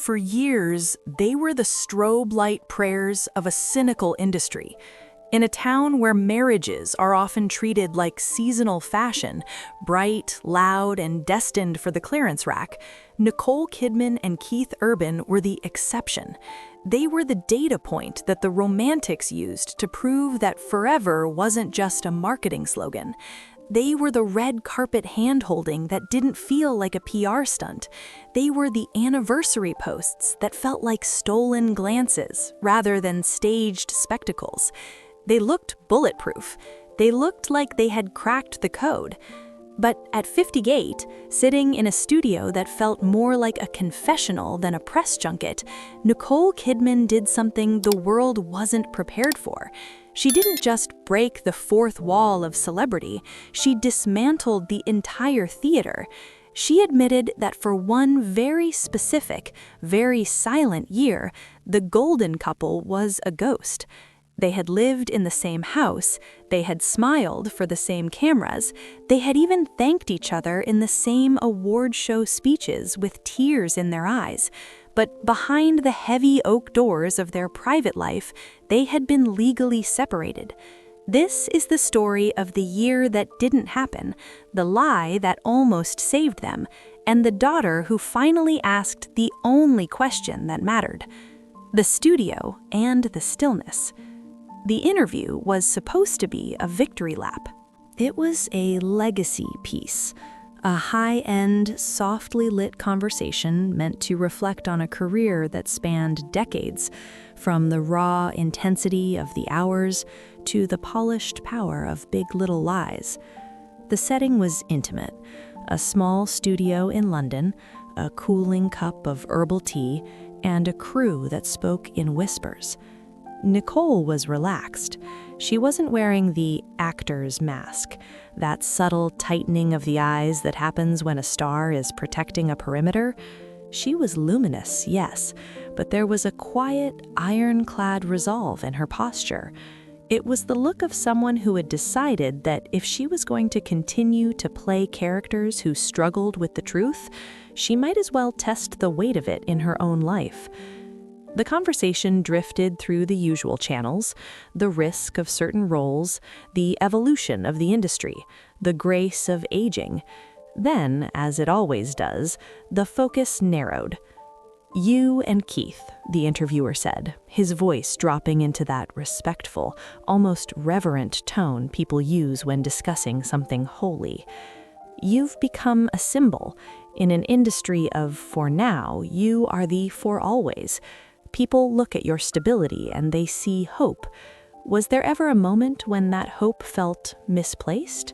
For years, they were the strobe light prayers of a cynical industry. In a town where marriages are often treated like seasonal fashion, bright, loud, and destined for the clearance rack, Nicole Kidman and Keith Urban were the exception. They were the data point that the romantics used to prove that forever wasn't just a marketing slogan. They were the red carpet hand-holding that didn't feel like a PR stunt. They were the anniversary posts that felt like stolen glances rather than staged spectacles. They looked bulletproof. They looked like they had cracked the code. But at 58, sitting in a studio that felt more like a confessional than a press junket, Nicole Kidman did something the world wasn't prepared for. She didn't just break the fourth wall of celebrity, she dismantled the entire theater. She admitted that for one very specific, very silent year, the golden couple was a ghost. They had lived in the same house, they had smiled for the same cameras, they had even thanked each other in the same award show speeches with tears in their eyes. But behind the heavy oak doors of their private life, they had been legally separated. This is the story of the year that didn't happen, the lie that almost saved them, and the daughter who finally asked the only question that mattered: the studio and the stillness. The interview was supposed to be a victory lap. It was a legacy piece, a high-end, softly lit conversation meant to reflect on a career that spanned decades, from the raw intensity of the hours to the polished power of Big Little Lies. The setting was intimate: a small studio in London, a cooling cup of herbal tea, and a crew that spoke in whispers. Nicole was relaxed. She wasn't wearing the actor's mask, that subtle tightening of the eyes that happens when a star is protecting a perimeter. She was luminous, yes, but there was a quiet, ironclad resolve in her posture. It was the look of someone who had decided that if she was going to continue to play characters who struggled with the truth, she might as well test the weight of it in her own life. The conversation drifted through the usual channels: the risk of certain roles, the evolution of the industry, the grace of aging. Then, as it always does, the focus narrowed. "You and Keith," the interviewer said, his voice dropping into that respectful, almost reverent tone people use when discussing something holy. "You've become a symbol. In an industry of for now, you are the for always. People look at your stability and they see hope. Was there ever a moment when that hope felt misplaced?"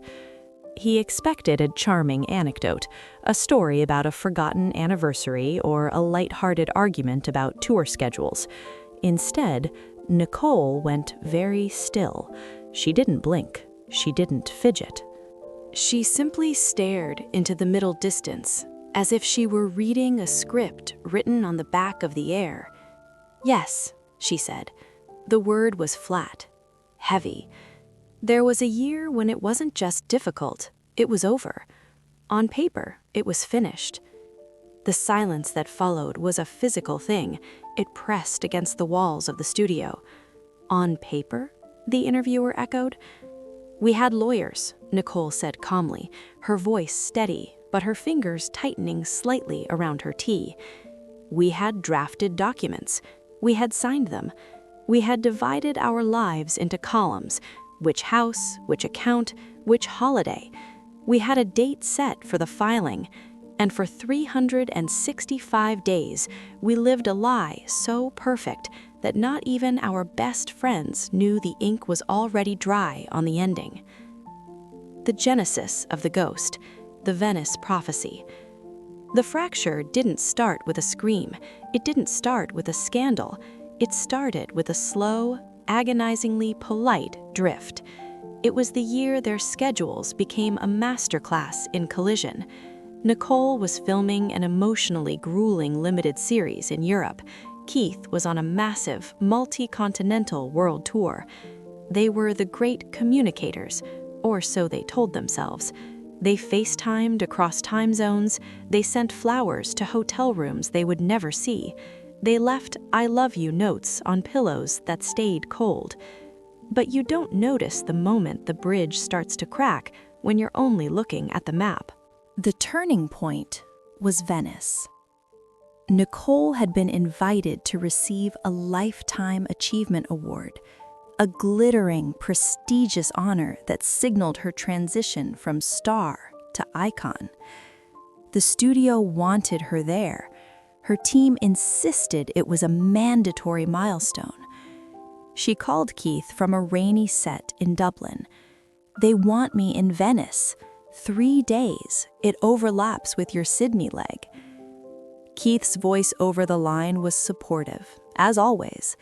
He expected a charming anecdote, a story about a forgotten anniversary or a light-hearted argument about tour schedules. Instead, Nicole went very still. She didn't blink. She didn't fidget. She simply stared into the middle distance, as if she were reading a script written on the back of the air. "Yes," she said. The word was flat, heavy. There was a year when it wasn't just difficult, it was over. On paper, it was finished. The silence that followed was a physical thing. It pressed against the walls of the studio. "On paper?" the interviewer echoed. "We had lawyers," Nicole said calmly, her voice steady, but her fingers tightening slightly around her tea. "We had drafted documents. We had signed them. We had divided our lives into columns: which house, which account, which holiday. We had a date set for the filing, and for 365 days, we lived a lie so perfect that not even our best friends knew the ink was already dry on the ending." The genesis of the ghost, the Venice prophecy. The fracture didn't start with a scream. It didn't start with a scandal. It started with a slow, agonizingly polite drift. It was the year their schedules became a masterclass in collision. Nicole was filming an emotionally grueling limited series in Europe. Keith was on a massive, multi-continental world tour. They were the great communicators, or so they told themselves. They FaceTimed across time zones, they sent flowers to hotel rooms they would never see. They left "I love you" notes on pillows that stayed cold. But you don't notice the moment the bridge starts to crack when you're only looking at the map. The turning point was Venice. Nicole had been invited to receive a Lifetime Achievement Award, a glittering, prestigious honor that signaled her transition from star to icon. The studio wanted her there. Her team insisted it was a mandatory milestone. She called Keith from a rainy set in Dublin. "They want me in Venice. 3 days. It overlaps with your Sydney leg." Keith's voice over the line was supportive, as always.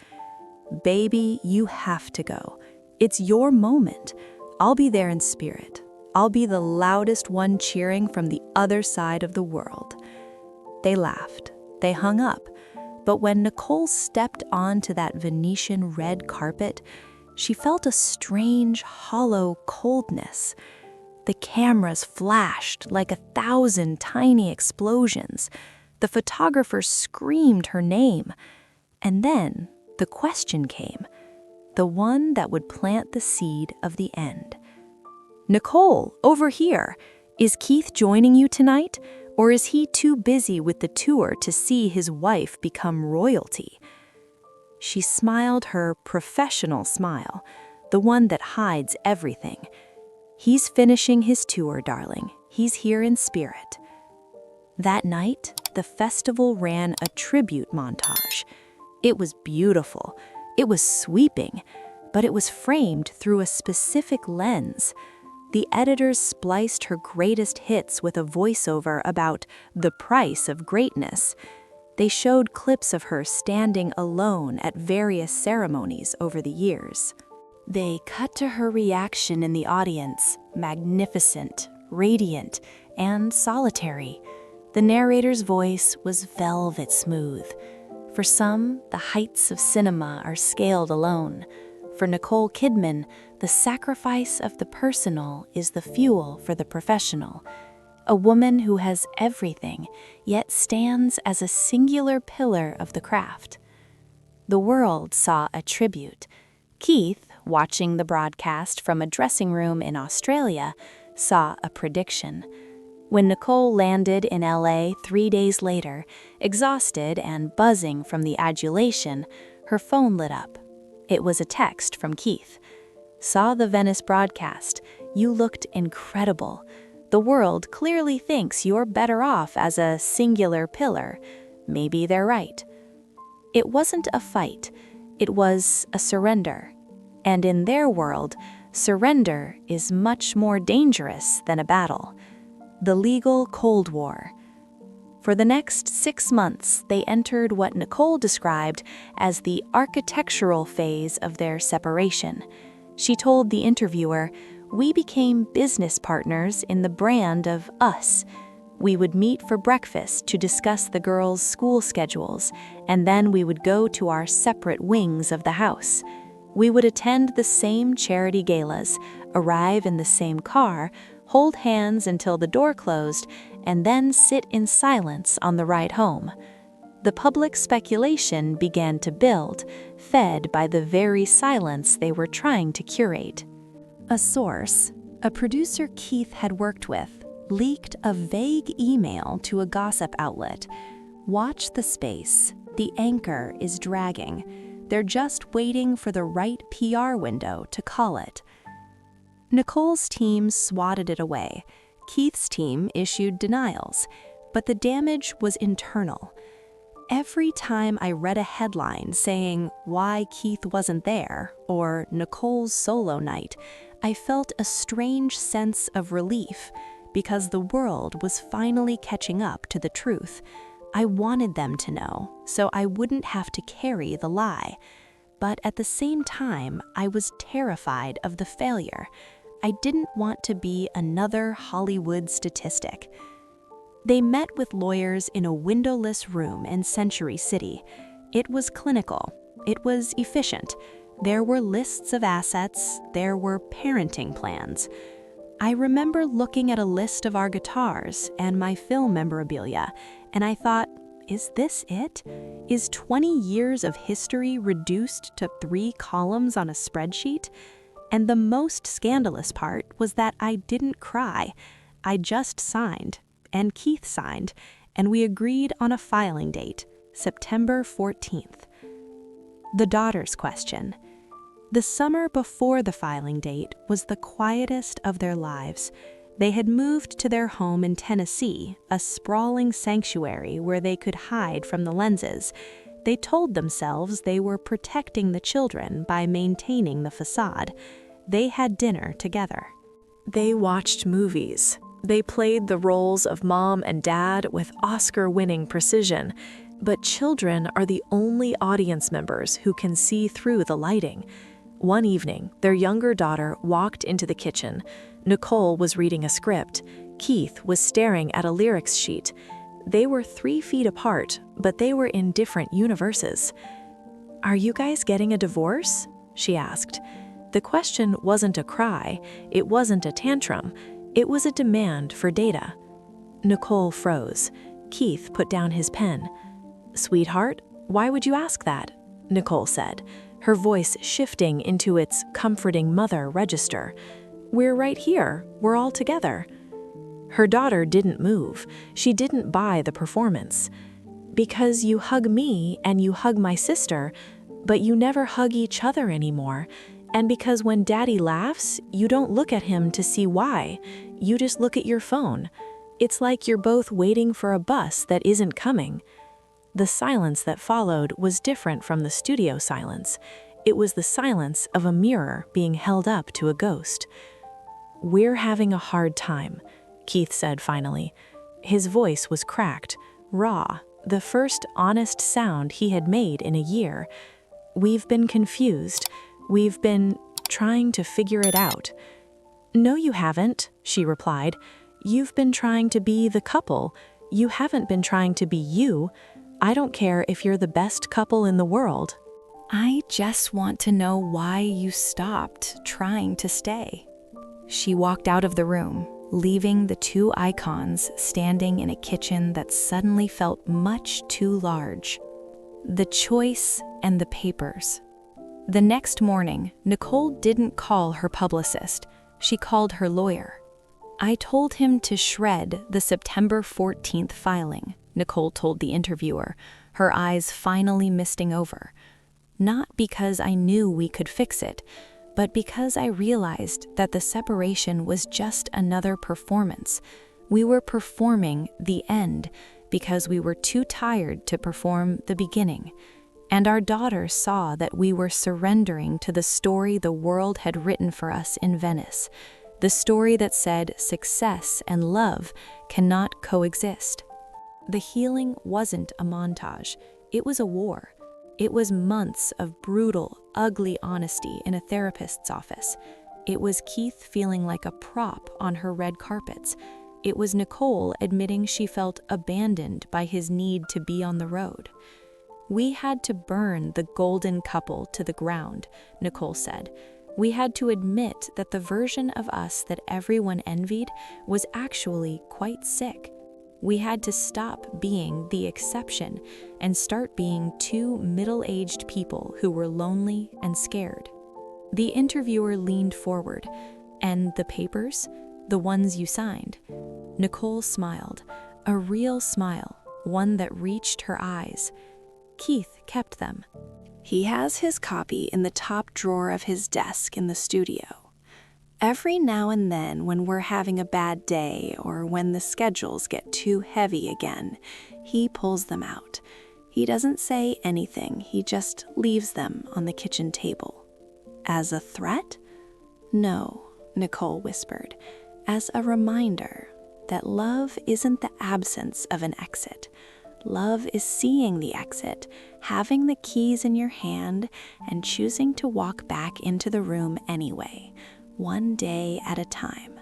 "Baby, you have to go. It's your moment. I'll be there in spirit. I'll be the loudest one cheering from the other side of the world." They laughed. They hung up. But when Nicole stepped onto that Venetian red carpet, she felt a strange, hollow coldness. The cameras flashed like 1,000 tiny explosions. The photographers screamed her name. And then the question came, the one that would plant the seed of the end. "Nicole, over here. Is Keith joining you tonight? Or is he too busy with the tour to see his wife become royalty?" She smiled her professional smile, the one that hides everything. "He's finishing his tour, darling. He's here in spirit." That night, the festival ran a tribute montage. It was beautiful. It was sweeping, but it was framed through a specific lens. The editors spliced her greatest hits with a voiceover about the price of greatness. They showed clips of her standing alone at various ceremonies over the years. They cut to her reaction in the audience, magnificent, radiant, and solitary. The narrator's voice was velvet smooth. For some, the heights of cinema are scaled alone. For Nicole Kidman, the sacrifice of the personal is the fuel for the professional. A woman who has everything, yet stands as a singular pillar of the craft. The world saw a tribute. Keith, watching the broadcast from a dressing room in Australia, saw a prediction. When Nicole landed in LA 3 days later, exhausted and buzzing from the adulation, her phone lit up. It was a text from Keith. "Saw the Venice broadcast. You looked incredible. The world clearly thinks you're better off as a singular pillar. Maybe they're right." It wasn't a fight. It was a surrender. And in their world, surrender is much more dangerous than a battle. The legal Cold War. For the next 6 months, they entered what Nicole described as the architectural phase of their separation. She told the interviewer, "We became business partners in the brand of us. We would meet for breakfast to discuss the girls' school schedules, and then we would go to our separate wings of the house. We would attend the same charity galas, arrive in the same car, hold hands until the door closed, and then sit in silence on the ride home." The public speculation began to build, fed by the very silence they were trying to curate. A source, a producer Keith had worked with, leaked a vague email to a gossip outlet. "Watch the space. The anchor is dragging. They're just waiting for the right PR window to call it." Nicole's team swatted it away. Keith's team issued denials, but the damage was internal. Every time I read a headline saying why Keith wasn't there or Nicole's solo night, I felt a strange sense of relief because the world was finally catching up to the truth. I wanted them to know, so I wouldn't have to carry the lie. But at the same time, I was terrified of the failure. I didn't want to be another Hollywood statistic. They met with lawyers in a windowless room in Century City. It was clinical. It was efficient. There were lists of assets. There were parenting plans. I remember looking at a list of our guitars and my film memorabilia, and I thought, is this it? Is 20 years of history reduced to 3 columns on a spreadsheet? And the most scandalous part was that I didn't cry. I just signed, and Keith signed, and we agreed on a filing date, September 14th. The daughter's question. The summer before the filing date was the quietest of their lives. They had moved to their home in Tennessee, a sprawling sanctuary where they could hide from the lenses. They told themselves they were protecting the children by maintaining the facade. They had dinner together. They watched movies. They played the roles of mom and dad with Oscar-winning precision. But children are the only audience members who can see through the lighting. One evening, their younger daughter walked into the kitchen. Nicole was reading a script. Keith was staring at a lyrics sheet. They were 3 feet apart, but they were in different universes. "Are you guys getting a divorce?" she asked. The question wasn't a cry. It wasn't a tantrum. It was a demand for data. Nicole froze. Keith put down his pen. "Sweetheart, why would you ask that?" Nicole said, her voice shifting into its comforting mother register. "We're right here. We're all together." Her daughter didn't move. She didn't buy the performance. "Because you hug me and you hug my sister, but you never hug each other anymore. And because when Daddy laughs, you don't look at him to see why. You just look at your phone. It's like you're both waiting for a bus that isn't coming." The silence that followed was different from the studio silence. It was the silence of a mirror being held up to a ghost. "We're having a hard time," Keith said finally. His voice was cracked, raw, the first honest sound he had made in a year. "We've been confused. We've been trying to figure it out." "No, you haven't," she replied. "You've been trying to be the couple. You haven't been trying to be you. I don't care if you're the best couple in the world. I just want to know why you stopped trying to stay." She walked out of the room, leaving the 2 icons standing in a kitchen that suddenly felt much too large. The choice and the papers. The next morning, Nicole didn't call her publicist. She called her lawyer. "I told him to shred the September 14th filing," Nicole told the interviewer, her eyes finally misting over. "Not because I knew we could fix it, but because I realized that the separation was just another performance. We were performing the end because we were too tired to perform the beginning. And our daughter saw that we were surrendering to the story the world had written for us in Venice, the story that said success and love cannot coexist. The healing wasn't a montage. It was a war. It was months of brutal, ugly honesty in a therapist's office. It was Keith feeling like a prop on her red carpets. It was Nicole admitting she felt abandoned by his need to be on the road. "We had to burn the golden couple to the ground," Nicole said. "We had to admit that the version of us that everyone envied was actually quite sick. We had to stop being the exception and start being 2 middle-aged people who were lonely and scared." The interviewer leaned forward. "And the papers? The ones you signed?" Nicole smiled, a real smile, one that reached her eyes. "Keith kept them. He has his copy in the top drawer of his desk in the studio. Every now and then when we're having a bad day or when the schedules get too heavy again, he pulls them out. He doesn't say anything, he just leaves them on the kitchen table." "As a threat?" "No," Nicole whispered, "as a reminder that love isn't the absence of an exit. Love is seeing the exit, having the keys in your hand, and choosing to walk back into the room anyway, one day at a time."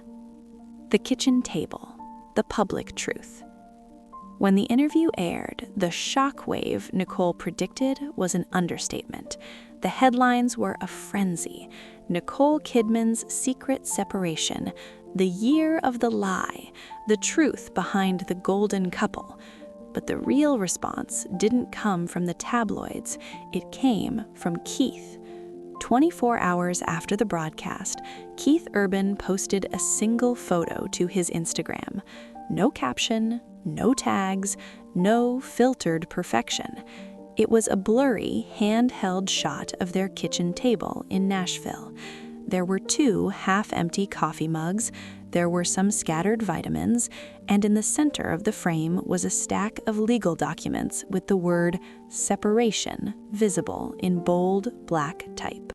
The kitchen table, the public truth. When the interview aired, the shockwave Nicole predicted was an understatement. The headlines were a frenzy. Nicole Kidman's secret separation, The year of the lie, the truth behind the golden couple. But the real response didn't come from the tabloids, it came from Keith. 24 hours after the broadcast, Keith Urban posted a single photo to his Instagram. No caption, no tags, no filtered perfection. It was a blurry, handheld shot of their kitchen table in Nashville. There were 2 half-empty coffee mugs, there were some scattered vitamins, and in the center of the frame was a stack of legal documents with the word separation visible in bold black type.